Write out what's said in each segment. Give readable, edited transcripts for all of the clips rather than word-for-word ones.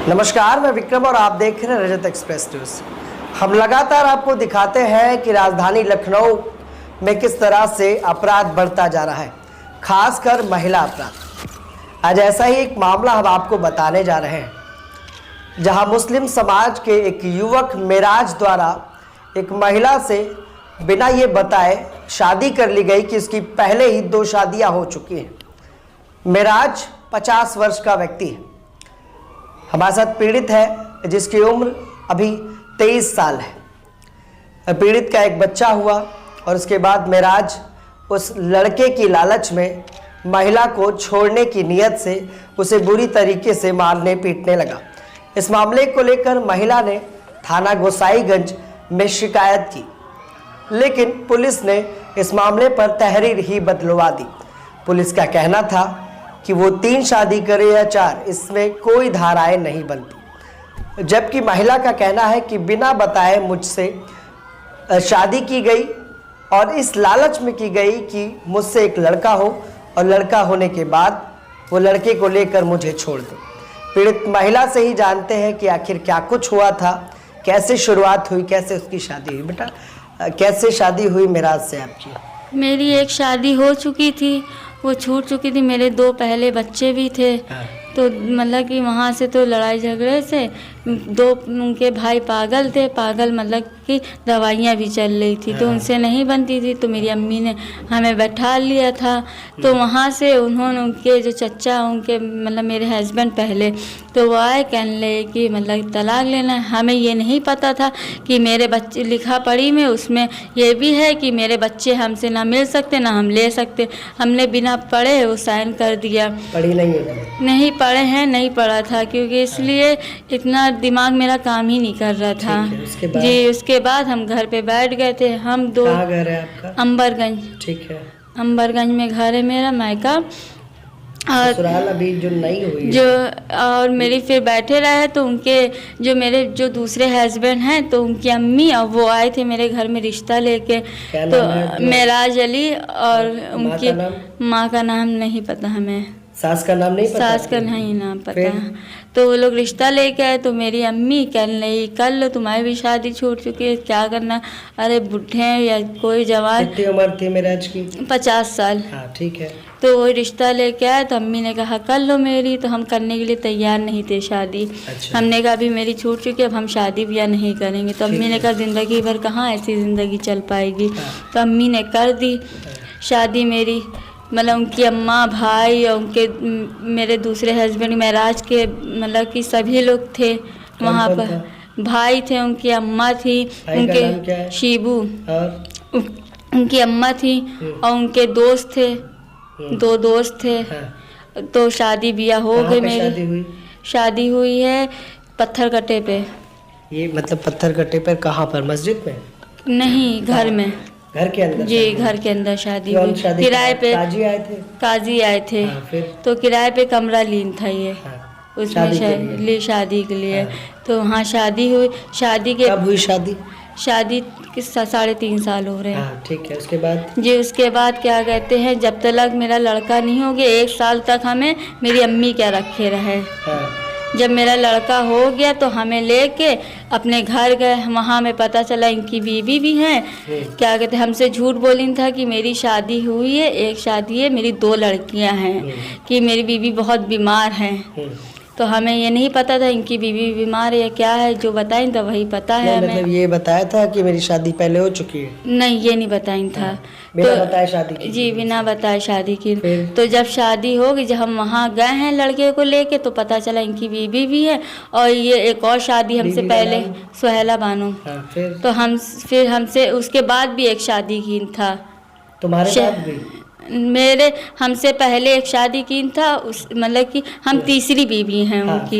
नमस्कार, मैं विक्रम और आप देख रहे हैं रजत एक्सप्रेस न्यूज। हम लगातार आपको दिखाते हैं कि राजधानी लखनऊ में किस तरह से अपराध बढ़ता जा रहा है, खासकर महिला अपराध। आज ऐसा ही एक मामला हम आपको बताने जा रहे हैं, जहां मुस्लिम समाज के एक युवक मेराज द्वारा एक महिला से बिना ये बताए शादी कर ली गई कि उसकी पहले ही 2 शादियां हो चुकी हैं। मेराज 50 वर्ष का व्यक्ति है, हमारे साथ पीड़ित है जिसकी उम्र अभी 23 साल है। पीड़ित का एक बच्चा हुआ और उसके बाद मेराज उस लड़के की लालच में महिला को छोड़ने की नीयत से उसे बुरी तरीके से मारने पीटने लगा। इस मामले को लेकर महिला ने थाना गोसाईगंज में शिकायत की, लेकिन पुलिस ने इस मामले पर तहरीर ही बदलवा दी। पुलिस का कहना था कि वो 3 शादी करे या 4, इसमें कोई धाराएं नहीं बनती, जबकि महिला का कहना है कि बिना बताए मुझसे शादी की गई और इस लालच में की गई कि मुझसे एक लड़का हो और लड़का होने के बाद वो लड़के को लेकर मुझे छोड़ दो। पीड़ित महिला से ही जानते हैं कि आखिर क्या कुछ हुआ था, कैसे शुरुआत हुई, कैसे उसकी शादी हुई। बेटा, कैसे शादी हुई मेराज से आपकी? मेरी एक शादी हो चुकी थी, वो छूट चुकी थी। मेरे 2 पहले बच्चे भी थे। तो मतलब कि वहाँ से तो लड़ाई झगड़े से 2 उनके भाई पागल थे, पागल मतलब कि दवाइयाँ भी चल रही थी, तो उनसे नहीं बनती थी। तो मेरी अम्मी ने हमें बैठा लिया था। तो वहाँ से उन्होंने उनके जो चचा, उनके मतलब मेरे हस्बैंड पहले, तो वो आए कहने लगे कि मतलब तलाक लेना है। हमें ये नहीं पता था कि मेरे बच्चे लिखा पढ़ी में उसमें ये भी है कि मेरे बच्चे हमसे ना मिल सकते ना हम ले सकते। हमने बिना पढ़े वो साइन कर दिया। पढ़ी नहीं है? नहीं पढ़े हैं, नहीं पढ़ा था, क्योंकि इसलिए इतना दिमाग मेरा काम ही नहीं कर रहा था। जी, उसके बाद हम घर पे बैठ गए थे। हम 2 कहाँ घर है आपका? अंबरगंज। ठीक है। अंबरगंज में घर है मेरा मायका। और ससुराल अभी जो नहीं हुई जो और मेरी फिर बैठे रहे तो उनके जो मेरे जो दूसरे हस्बैंड हैं, तो उनकी अम्मी और वो आए थे मेरे घर में रिश्ता लेके। तो मेराज अली और उनकी माँ का नाम नहीं पता हमें। सास का नाम नहीं पता? सास का नहीं नाम पता। तो वो लोग रिश्ता लेके आए। तो मेरी अम्मी कहने लगी कर लो, तुम्हारी भी शादी छूट चुकी है, क्या करना। अरे बुढ़े हैं या कोई जवान। कितनी उम्र थी मेराज की? 50 साल। हाँ, ठीक है। तो वो रिश्ता लेके आए तो अम्मी ने कहा कर लो मेरी। तो हम करने के लिए तैयार नहीं थे शादी। अच्छा। हमने कहा अभी मेरी छूट चुकी है, अब हम शादी ब्याह नहीं करेंगे। तो अम्मी ने कहा ज़िंदगी भर कहाँ ऐसी ज़िंदगी चल पाएगी। तो अम्मी ने कर दी शादी मेरी। मतलब उनकी अम्मा, भाई और उनके मेरे दूसरे हस्बैंड मेराज के मतलब कि सभी लोग थे वहाँ पर। भाई थे, उनकी अम्मा थी, उनके शिबू, उनकी अम्मा थी और उनके दोस्त थे, 2 दोस्त थे। तो शादी ब्याह हो गई मेरी। शादी हुई है पत्थर कट्टे पे। ये मतलब पत्थर कट्टे पर कहाँ पर? मस्जिद में? नहीं, घर में। घर के अंदर? जी, घर के अंदर शादी हुई। किराए पे काजी आए थे। फिर तो किराए पे कमरा लीन था ये। उसमें शादी के लिए। तो वहाँ शादी हुई। शादी के कब हुई शादी? शादी 3.5 साल हो रहे हैं। ठीक है। उसके बाद? जी, उसके बाद क्या कहते हैं, जब तक मेरा लड़का नहीं हो गया 1 साल तक हमें मेरी अम्मी क्या रखे रहे। जब मेरा लड़का हो गया तो हमें लेके अपने घर गए। वहाँ में पता चला इनकी बीवी भी हैं। क्या कहते हैं, हमसे झूठ बोली था कि मेरी शादी हुई है, 1 शादी है, मेरी 2 लड़कियां हैं, कि मेरी बीवी बहुत बीमार हैं। तो हमें ये नहीं पता था इनकी बीवी बीमार है या क्या है। जो बताई था वही पता है हमें। मतलब ये बताया था कि मेरी शादी पहले हो चुकी है? नहीं, ये नहीं बताई था। बिना बताए शादी की? जी, बिना बताए शादी की। तो जब शादी होगी, जब हम वहाँ गए हैं लड़के को लेके, तो पता चला इनकी बीवी भी है और ये एक और शादी हमसे पहले, सुहेला बानो। तो फिर हमसे उसके बाद भी एक शादी की था। तुम्हारे साथ भी? मेरे हमसे पहले एक शादी की था, उस मतलब कि हम तीसरी बीवी हैं उनकी।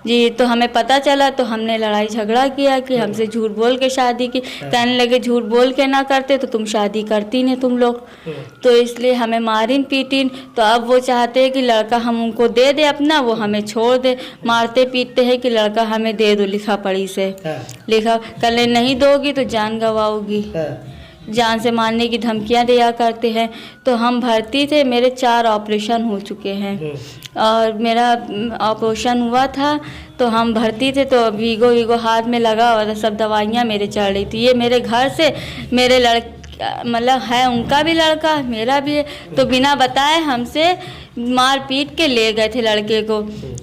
जी, तो हमें पता चला तो हमने लड़ाई झगड़ा किया कि हमसे झूठ बोल के शादी की। कहने लगे झूठ बोल के ना करते तो तुम शादी करती नहीं तुम लोग। तो इसलिए हमें मारिन पीटिन। तो अब वो चाहते हैं कि लड़का हम उनको दे दे अपना, वो हमें छोड़ दे। मारते पीटते हैं कि लड़का हमें दे दो लिखा पढ़ी से। लिखा कल नहीं दोगी तो जान गवाओगी। जान से मारने की धमकियां दिया करते हैं। तो हम भर्ती थे, मेरे 4 ऑपरेशन हो चुके हैं और मेरा ऑपरेशन हुआ था तो हम भर्ती थे, तो वीगो हाथ में लगा हुआ था, सब दवाइयाँ मेरे चढ़ रही थी। ये मेरे घर से मेरे मतलब है, उनका भी लड़का मेरा भी है, तो बिना बताए हमसे मार पीट के ले गए थे लड़के को।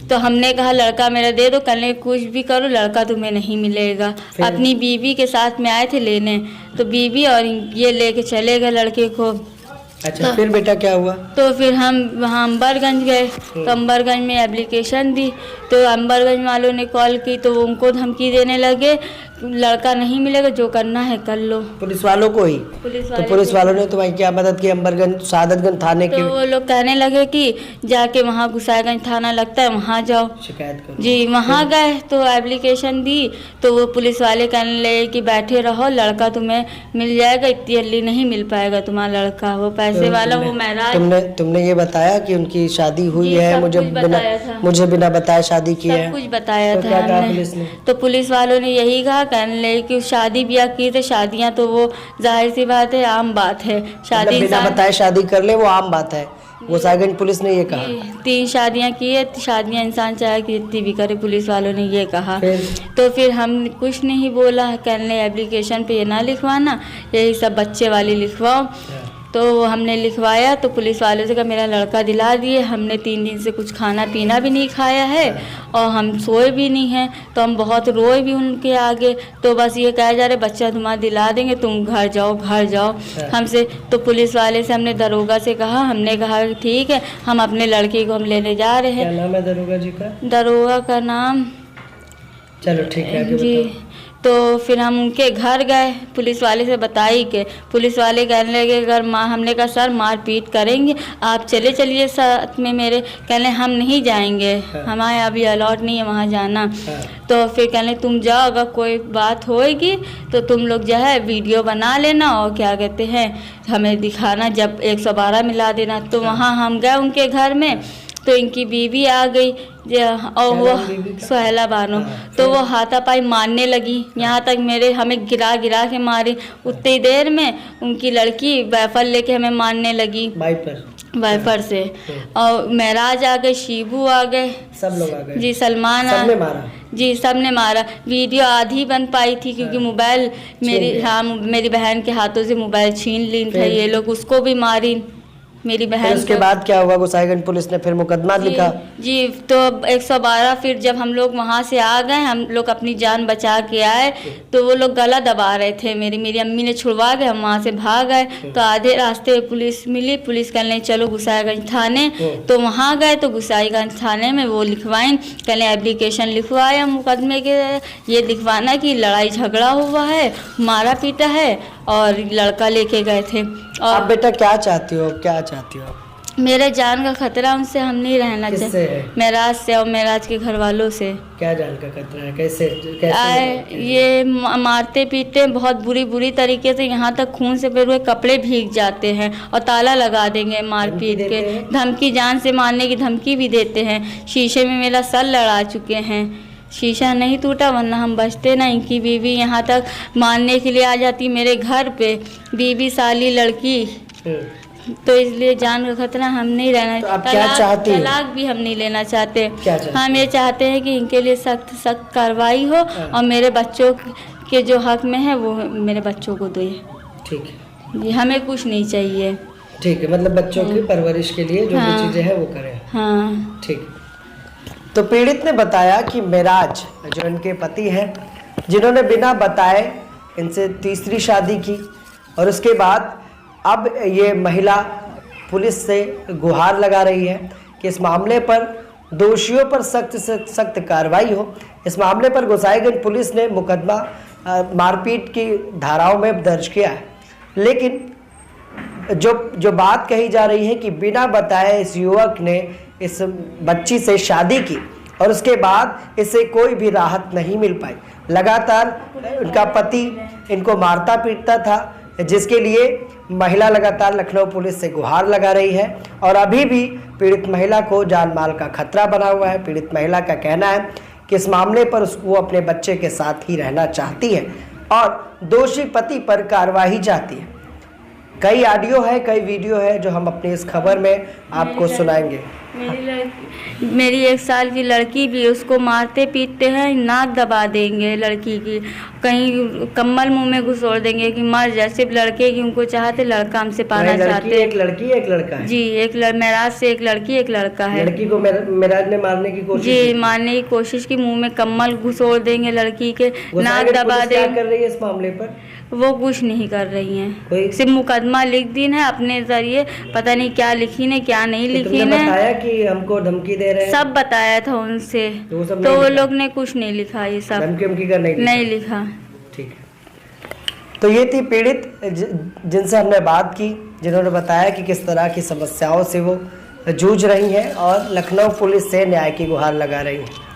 तो हमने कहा लड़का मेरा दे दो, कहने कुछ भी करो लड़का तुम्हें नहीं मिलेगा। अपनी बीवी के साथ में आए थे लेने, तो बीवी और ये लेके चले गए लड़के को। अच्छा, फिर बेटा क्या हुआ? तो फिर हम वहाँ अंबरगंज गए, तो अंबरगंज में एप्लीकेशन दी, तो अंबरगंज वालों ने कॉल की तो वो उनको धमकी देने लगे लड़का नहीं मिलेगा, जो करना है कर लो। पुलिस वालों को ही? तो पुलिस वालों ने तुम्हारी क्या मदद की? अंबरगंज सादतगंज थाने की? तो वो लोग कहने लगे कि जाके वहाँ गुसाईगंज थाना लगता है, वहाँ जाओ शिकायत करो। जी, वहाँ गए तो एप्लीकेशन दी, तो वो पुलिस वाले कहने लगे कि बैठे रहो, लड़का तुम्हें मिल जाएगा, इतनी जल्दी नहीं मिल पाएगा तुम्हारा लड़का, वो पैसे वाला वो महराज। तुमने ये बताया कि उनकी शादी हुई है? मुझे बिना बताए शादी की है? सब कुछ बताया था हमने। तो पुलिस वालों ने यही कहा, कहने लगे कि शादी ब्याह की थे, शादियां तो वो जाहिर सी बात है, आम बात है, शादी बिना बताए शादी कर ले वो आम बात है, गोसाईगंज पुलिस ने ये कहा। 3 शादियां की है, शादियां इंसान चाहे कि जितनी भी करे, पुलिस वालों ने ये कहा। तो फिर हम कुछ नहीं बोला, कहने एप्लीकेशन पे ये ना लिखवाना, यही सब बच्चे वाली लिखवाओ। तो हमने लिखवाया, तो पुलिस वालों से कहा मेरा लड़का दिला दिए। हमने 3 दिन से कुछ खाना पीना भी नहीं खाया है और हम सोए भी नहीं हैं, तो हम बहुत रोए भी उनके आगे। तो बस ये कहा जा रहे बच्चा तुम्हारा दिला देंगे, तुम घर जाओ हमसे। तो पुलिस वाले से हमने दरोगा से कहा, हमने कहा ठीक है, हम अपने लड़के को हम लेने जा रहे हैं। क्या नाम है दरोगा जी का? दरोगा का नाम, चलो ठीक है जी। तो फिर हम उनके घर गए, पुलिस वाले से बताई के पुलिस वाले कहने लगे अगर हमने कहा सर मारपीट करेंगे, आप चलिए साथ में मेरे। कहने हम नहीं जाएंगे, हमारे अभी अलॉट नहीं है वहाँ जाना। तो फिर कहने तुम जाओ, अगर कोई बात होएगी तो तुम लोग जो है वीडियो बना लेना और क्या कहते हैं हमें दिखाना, जब 112 मिला देना। तो वहाँ हम गए उनके घर में, तो इनकी बीवी आ गई और वो सुहेला बानो, तो वो हाथापाई मारने लगी, यहाँ तक हमें गिरा के मारी। उतनी देर में उनकी लड़की वाइफर लेके हमें मारने लगी, वाइफर से। और महराज आ गए, शिबू आ गए, सब लोग आ गए जी, सलमान सबने मारा जी, सबने मारा। वीडियो आधी बन पाई थी क्योंकि मोबाइल मेरी बहन के हाथों से मोबाइल छीन ली था ये लोग, उसको भी मारी मेरी बहन। उसके बाद क्या हुआ? गोसाईगंज पुलिस ने फिर मुकदमा लिखा जी। तो 112 फिर जब हम लोग वहाँ से आ गए, हम लोग अपनी जान बचा के आए, तो वो लोग गला दबा रहे थे, मेरी अम्मी ने छुड़वा के हम वहाँ से भाग गए। तो आधे रास्ते पुलिस मिली, पुलिस कहने चलो गुसाईगंज थाने। तो वहाँ गए तो गुसाईगंज थाने में वो लिखवाएं, कहने एप्लीकेशन लिखवाया मुकदमे के, ये लिखवाना कि लड़ाई झगड़ा हुआ है, मारा पीटा है और लड़का लेके गए थे। और आप बेटा क्या चाहती हो? मेरे जान का खतरा, उनसे हम नहीं रहना चाहते। महराज से और महराज के घर वालों से। क्या जान का खतरा है? कैसे ये मारते पीटते बहुत बुरी तरीके से, यहाँ तक खून से फिर हुए कपड़े भीग जाते हैं और ताला लगा देंगे मार पीट के, धमकी, जान से मारने की धमकी भी देते हैं। शीशे में मेरा सर लड़ा चुके हैं, शीशा नहीं टूटा वरना हम बचते ना। इनकी बीवी यहाँ तक मारने के लिए आ जाती मेरे घर पे, बीवी साली लड़की। तो इसलिए जान का खतरा, हम नहीं रहना। तो आप क्या चाहती हैं? तलाक भी हम नहीं लेना चाहते। हम ये चाहते हैं कि इनके लिए सख्त कार्रवाई हो और मेरे बच्चों के जो हक में है वो मेरे बच्चों को दे। ठीक है जी, हमें कुछ नहीं चाहिए। ठीक है, मतलब बच्चों की परवरिश के लिए जो भी चीजें हैं वो करें। हाँ ठीक। तो पीड़ित ने बताया कि महराज जो इनके पति हैं, जिन्होंने बिना बताए इनसे तीसरी शादी की, और उसके बाद अब ये महिला पुलिस से गुहार लगा रही है कि इस मामले पर दोषियों पर सख्त से सख्त कार्रवाई हो। इस मामले पर गोसाईगंज पुलिस ने मुकदमा मारपीट की धाराओं में दर्ज किया है। लेकिन जो बात कही जा रही है कि बिना बताए इस युवक ने इस बच्ची से शादी की और उसके बाद इसे कोई भी राहत नहीं मिल पाई। लगातार उनका पति इनको मारता पीटता था, जिसके लिए महिला लगातार लखनऊ पुलिस से गुहार लगा रही है और अभी भी पीड़ित महिला को जान माल का खतरा बना हुआ है। पीड़ित महिला का कहना है कि इस मामले पर वो अपने बच्चे के साथ ही रहना चाहती है। और दोषी पति पर कार्रवाई चाहती है। कई ऑडियो है, कई वीडियो है जो हम अपनी इस खबर में आपको सुनाएंगे। मेरी 1 साल की लड़की भी, उसको मारते पीटते हैं, नाक दबा देंगे लड़की की, कहीं कम्बल मुंह में घुसोड़ देंगे कि मर जाए। सिर्फ लड़के की उनको चाहते, लड़का हमसे पाना चाहते। एक लड़की एक लड़का है जी, मेराज से एक लड़की एक लड़का है। लड़की को मेराज ने मारने की कोशिश जी, मारने की कोशिश की, मुंह में कम्बल घुसोड़ देंगे लड़की के, नाक दबा देंगे। क्या कर रही है इस मामले पर? वो कुछ नहीं कर रही हैं, सिर्फ मुकदमा लिख दी है अपने जरिए, पता नहीं क्या लिखी ने क्या नहीं लिखी ने। बताया कि हमको धमकी दे रहे हैं, सब बताया था उनसे, तो वो लोग ने कुछ नहीं लिखा, ये सब धमकी का नहीं लिखा। ठीक है। तो ये थी पीड़ित जिनसे हमने बात की, जिन्होंने बताया कि किस तरह की समस्याओं से वो जूझ रही हैं और लखनऊ पुलिस से न्याय की गुहार लगा रही हैं।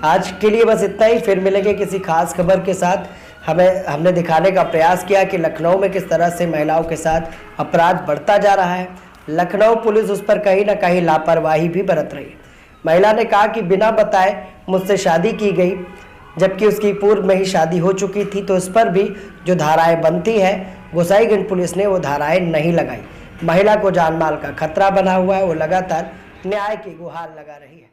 आज के लिए बस इतना ही, फिर मिलेंगे किसी खास खबर के साथ। हमने दिखाने का प्रयास किया कि लखनऊ में किस तरह से महिलाओं के साथ अपराध बढ़ता जा रहा है। लखनऊ पुलिस उस पर कहीं ना कहीं लापरवाही भी बरत रही है। महिला ने कहा कि बिना बताए मुझसे शादी की गई, जबकि उसकी पूर्व में ही शादी हो चुकी थी, तो इस पर भी जो धाराएं बनती है गोसाईगंज पुलिस ने वो धाराएं नहीं लगाई। महिला को जान माल का खतरा बना हुआ है, वो लगातार न्याय की गुहार लगा रही है।